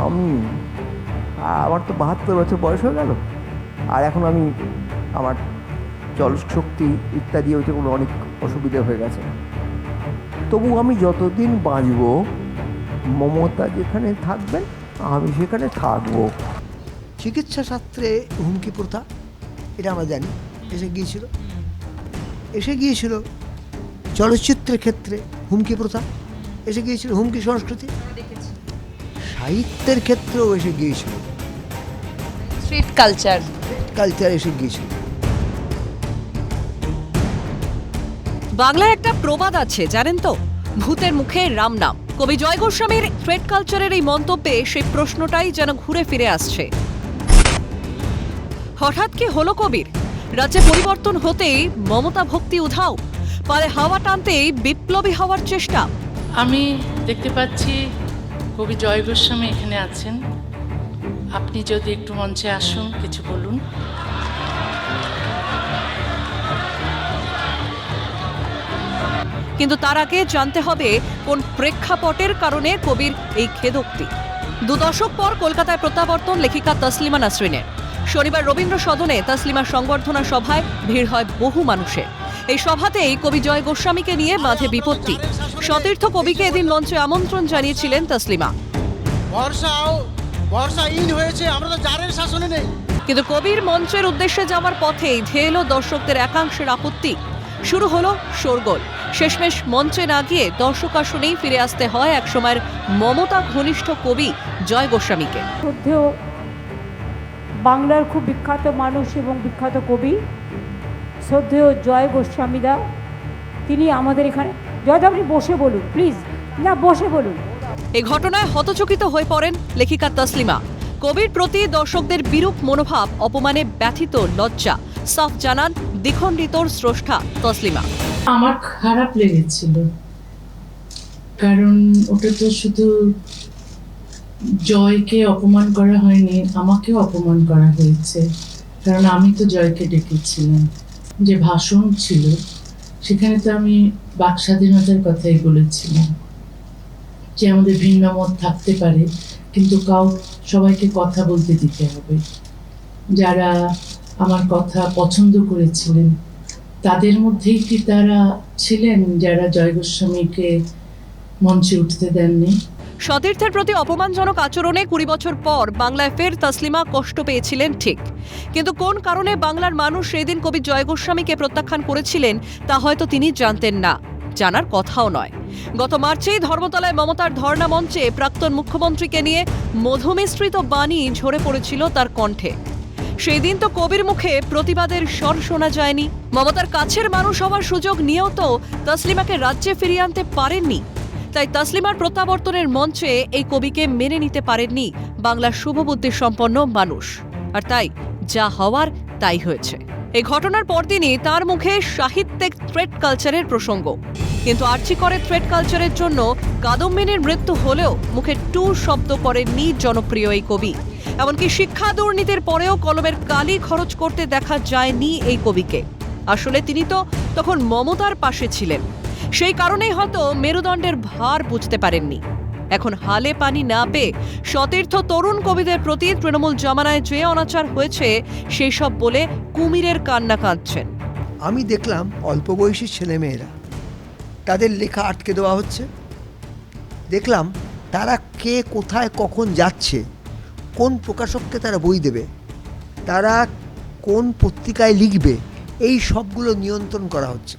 আমি আমার তো 72 বছর বয়স হয়ে গেল, আর এখন আমি আমার জলশক্তি ইত্যাদি ওইটা কোনো অনেক অসুবিধা হয়ে গেছে। তবু আমি যতদিন বাঁচব, মমতা যেখানে থাকবেন আমি সেখানে থাকবো। চিকিৎসা শাস্ত্রে হুমকি প্রথা, এটা আমরা জানি, এসে গিয়েছিল চলচ্চিত্রের ক্ষেত্রে হুমকি প্রথা, এসে গিয়েছিল হুমকি সংস্কৃতি, সাহিত্যের ক্ষেত্রেও এসে গিয়েছিল, স্ট্রিট কালচার এসে গিয়েছিল। বাংলায় একটা প্রবাদ আছে জানেন তো, ভূতের মুখে রাম নাম। কবি জয় গোস্বামীর থ্রেড কালচারের এই মন্তব্যে সেই প্রশ্নটাই যেন ঘুরে ফিরে আসছে। হঠাৎ কি হলো কবির? রাজ্যে পরিবর্তন হতেই মমতা ভক্তি উধাও, পালে হাওয়া টানতেই বিপ্লবী হওয়ার চেষ্টা। আমি দেখতে পাচ্ছি কবি জয় গোস্বামী এখানে আছেন। আপনি যদি একটু মঞ্চে আসুন, কিছু বলুন। কিন্তু তার আগে জানতে হবে কোন প্রেক্ষাপটের কারণে কবির এই খেদোক্তি। 2 দশক পর কলকাতায় প্রত্যাবর্তন লেখিকা তসলিমা নাসরিনের। শনিবার রবীন্দ্র সদনে তসলিমার সংবর্ধনা সভায় ভিড় হয় বহু মানুষের। এই সভাতেই কবি জয় গোস্বামীকে নিয়ে বাঁধে বিপত্তি। সতীর্থ কবিকে এদিন মঞ্চে আমন্ত্রণ জানিয়েছিলেন তসলিমা, কিন্তু কবির মঞ্চের উদ্দেশ্যে যাওয়ার পথেই ধেয়ে এলো দর্শকদের একাংশের আপত্তি। শুরু হলো শোরগোল। শেষমেশ মঞ্চে না গিয়ে দর্শক আসনেই ফিরে আসতে হয় একসময়ের মমতা ঘনিষ্ঠ কবি জয় গোস্বামীকে। শ্রদ্ধেয় বাংলার খুব বিখ্যাত মানুষ এবং বিখ্যাত কবি শ্রদ্ধেয় জয় গোস্বামীদা, তিনি আমাদের এখানে। জয়দা, আপনি বসে বলুন প্লিজ, না বসে বলুন। এই ঘটনায় হতচকিত হয়ে পড়েন লেখিকা তসলিমা। কবির প্রতি দর্শকদের বিরূপ মনোভাব, অপমানে ব্যথিত, লজ্জা সাফ জানান দ্বিখণ্ডিতর স্রষ্টা তসলিমা। আমার খারাপ লেগেছিল, কারণ ওটা তো শুধু জয়কে অপমান করা হয়নি, আমাকেও অপমান করা হয়েছে। কারণ আমি তো জয়কে ডেকেছিলাম, যে ভাষণ ছিল সেখানে তো আমি বাক স্বাধীনতার কথাই বলেছিলাম, যে আমাদের ভিন্ন মত থাকতে পারে কিন্তু সবাইকে কথা বলতে দিতে হবে। যারা আমার কথা পছন্দ করেছিলেন তাদের মধ্যেই কি তারা ছিলেন যারা জয় গোস্বামীকে মঞ্চে উঠতে দেননি? সতীর্থের প্রতি অপমানজনক আচরণে 20 বছর পর বাংলায় ফের তসলিমা কষ্ট পেয়েছিলেন ঠিক, কিন্তু কোন কারণে বাংলার মানুষ সেদিন কবি জয় গোস্বামীকে প্রত্যাখ্যান করেছিলেন তা হয়তো তিনি জানতেন না, জানার কথাও নয়। গত মার্চেই ধর্মতলায় মমতার ধর্ণা মঞ্চে প্রাক্তন মুখ্যমন্ত্রীকে নিয়ে মধুমিশ্রিত বাণী ঝরে পড়েছিল তার কণ্ঠে। সেই দিন তো কবির মুখে প্রতিবাদের স্বর শোনা যায়নি। মমতার কাছের মানুষ হওয়ার সুযোগ নিয়েও তো তসলিমাকে রাজ্যে ফিরিয়ে আনতে পারেননি। তাই তসলিমার প্রত্যাবর্তনের মঞ্চে এই কবিকে মেনে নিতে পারেননি বাংলার শুভবুদ্ধি সম্পন্ন মানুষ। আর তাই যা হওয়ার তাই হয়েছে। এই ঘটনার পরদিনই তার মুখে সাহিত্যিক থ্রেড কালচারের প্রসঙ্গ। কিন্তু আর্চি করে থ্রেড কালচারের জন্য কাদম্বিনীর মৃত্যু হলেও মুখে টু শব্দ করেননি জনপ্রিয় এই কবি। এমনকি শিক্ষা দুর্নীতির পরেও কলমের কালি খরচ করতে দেখা যায়নি এই কবিকে। আসলে তিনি তো তখন মমতার পাশে ছিলেন, সেই কারণেই হয়তো মেরুদণ্ডের ভার বুঝতে পারেননি। এখন হালে পানি না পেয়ে সতীর্থ তরুণ কবিদের প্রতি তৃণমূল জমানায় যে অনাচার হয়েছে সেই সব বলে কুমিরের কান্না কাঁদছেন। আমি দেখলাম অল্প বয়সী ছেলেমেয়েরা, তাদের লেখা আটকে দেওয়া হচ্ছে। দেখলাম তারা কে কোথায় কখন যাচ্ছে, কোন প্রকাশককে তারা বই দেবে, তারা কোন পত্রিকায় লিখবে, এই সবগুলো নিয়ন্ত্রণ করা হচ্ছে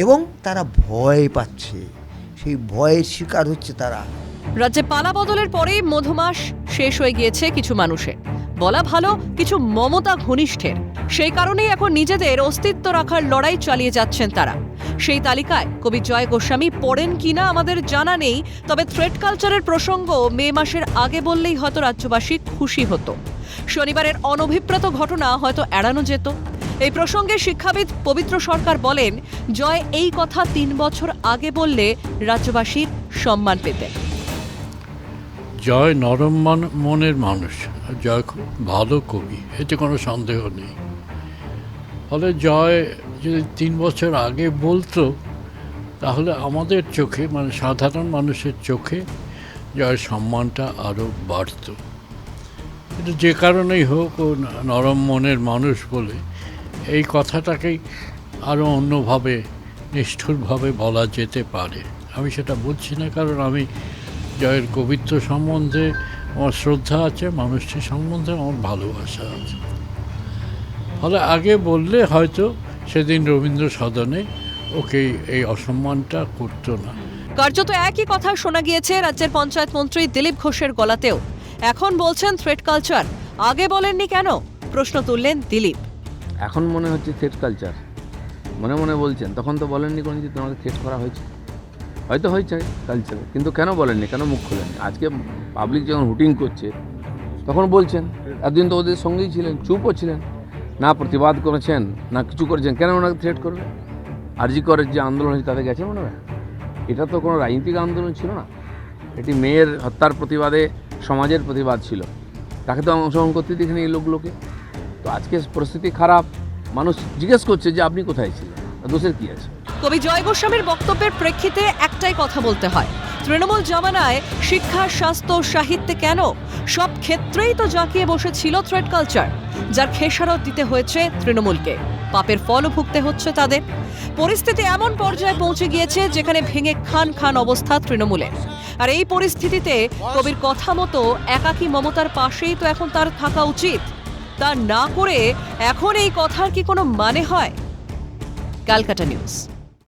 এবং তারা ভয় পাচ্ছে, সেই ভয়ের শিকার হচ্ছে তারা। রাজ্যে পালা বদলের পরেই মধুমাস শেষ হয়ে গিয়েছে কিছু মানুষের, বলা ভালো কিছু মমতা ঘনিষ্ঠের। সেই কারণেই এখন নিজেদের অস্তিত্ব রাখার লড়াই চালিয়ে যাচ্ছেন তারা। সেই তালিকায় কবি জয় গোস্বামী পড়েন কিনা আমাদের জানা নেই, তবে থ্রেড কালচারের প্রসঙ্গ মে মাসের আগে বললেই হয়তো রাজ্যবাসী খুশি হতো। শনিবারের অনভিপ্রেত ঘটনা হয়তো এড়ানো যেত। এই প্রসঙ্গে শিক্ষাবিদ পবিত্র সরকার বলেন, জয় এই কথা 3 বছর আগে বললে রাজ্যবাসীর সম্মান পেতেন। জয় নরম মনের মানুষ, জয় খুব ভালো কবি, এতে কোনো সন্দেহ নেই। ফলে জয় যদি 3 বছর আগে বলতো তাহলে আমাদের চোখে মানে সাধারণ মানুষের চোখে জয়ের সম্মানটা আরও বাড়ত। কিন্তু যে কারণেই হোক ও নরম মনের মানুষ বলে এই কথাটাকেই আরও অন্যভাবে নিষ্ঠুরভাবে বলা যেতে পারে। আমি সেটা বলছি না, কারণ আমি জয়ের কবিত্ব সম্বন্ধে আমার শ্রদ্ধা আছে, মানুষটি সম্বন্ধে আমার ভালোবাসা আছে। ফলে আগে বললে হয়তো সেদিন রবীন্দ্র সদনে ওকে এই অসম্মানটা করতো না। কার্যত একই কথা শোনা গিয়েছে রাজ্যের পঞ্চায়েত মন্ত্রী দিলীপ ঘোষের গলাতেও। এখন বলছেন থ্রেট কালচার, আগে বলেননি কেন? প্রশ্ন তুললেন দিলীপ। এখন মনে হচ্ছে থ্রেট কালচার, মনে মনে বলছেন, তখন তো বলেননি কোনো যে তোমাকে থ্রেট করা হয়েছে। হয়তো হয়েছে কালচারে, কিন্তু কেন বলেননি, কেন মুখ খোলেননি? আজকে পাবলিক যখন হুটিং করছে তখন বলছেন। এতদিন তো ওদের সঙ্গেই ছিলেন, চুপও ছিলেন, না প্রতিবাদ করেছেন না কিছু করেছেন, কেন ওনাকে থ্রেট করবে? আরজি করের যে আন্দোলন হয়েছে তাতে গেছেন ওনারা? এটা তো কোনো রাজনৈতিক আন্দোলন ছিল না, এটি মেয়ের হত্যার প্রতিবাদে সমাজের প্রতিবাদ ছিল। তাকে তো অংশগ্রহণ করতে দেখিনি এই লোকগুলোকে। তো আজকে পরিস্থিতি খারাপ, মানুষ জিজ্ঞেস করছে যে আপনি কোথায় ছিলেন, দোষের কী আছে? কবি জয় গোস্বামীর বক্তব্যের প্রেক্ষিতে একটাই কথা বলতে হয়, তৃণমূল জামানায় শিক্ষা, স্বাস্থ্য, সাহিত্যে কেন সব ক্ষেত্রেই তো জাঁকিয়ে বসেছিল থ্রেট কালচার, যার খেসারত দিতে হয়েছে তৃণমূলকে। পাপের ফলও ভুগতে হচ্ছে তাদের। পরিস্থিতি এমন পর্যায়ে পৌঁছে গিয়েছে যেখানে ভেঙে খান খান অবস্থা তৃণমূলের। আর এই পরিস্থিতিতে কবির কথা মতো একাকী মমতার পাশেই তো এখন তার থাকা উচিত। তা না করে এখন এই কথার কি কোনো মানে হয়? ক্যালকাটা নিউজ।